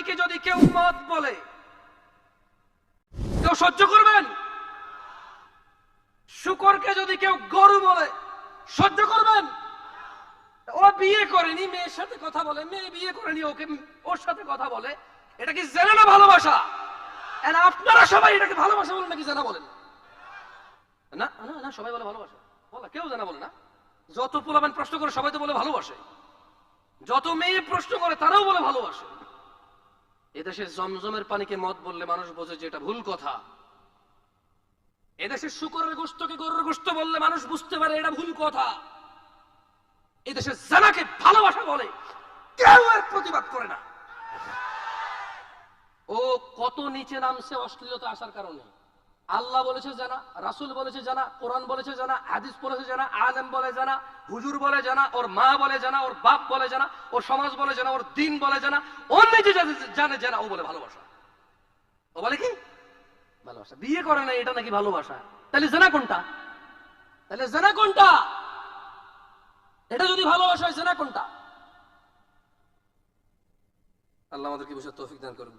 প্রাণীকে যদি কেউ মদ বলে, কেউ সহ্য করবেন? শুকরকে যদি কেউ গরু বলে, সহ্য করবেন? ও বিয়ে করেনি, মেয়ের সাথে কথা বলে, মেয়ে বিয়ে করেনি, ওকে ওর সাথে কথা বলে, এটা কি জেনা না ভালোবাসা? আপনারা সবাই এটাকে ভালোবাসা বলেন নাকি জেনা বলেন? না না না, সবাই বলে ভালোবাসা, বলা কেউ জেনা বলে না। যত পোলাপান প্রশ্ন করে সবাই তো বলে ভালোবাসে, যত মেয়ে প্রশ্ন করে তারাও বলে ভালোবাসে। এদেশের জমজমের পানিকে মদ বললে মানুষ বোঝে যে এটা ভুল কথা। এদেশের শুকরের গোশতকে গরুর গোশত বললে মানুষ বুঝতে পারে এটা ভুল কথা। এদেশের জানাকে ভালোবাসা বলে, কেউ এর প্রতিবাদ করে না। ও কত নিচে নামছে অশ্লীলতা আসার কারণে। আল্লাহ বলেছে জানা, রাসূল বলেছে জানা, কোরআন বলেছে জানা, হাদিস বলেছে জানা, আলেম বলে জানা, হুজুর বলে জানা, ওর মা বলে জানা, ওর বাপ বলে জানা, ওর সমাজ বলে জানা, ওর দিন বলে জানা, ওর নিজে জানে জানা, ও বলে ভালোবাসা। ও বলে কি ভালোবাসা? বিয়ে করে না, এটা নাকি ভালোবাসা? তাহলে জানা কোনটা? তাহলে জানা কোনটা? এটা যদি ভালোবাসা হয়, জানা কোনটা? আল্লাহ আমাদেরকে বুঝার তৌফিক দান করুন।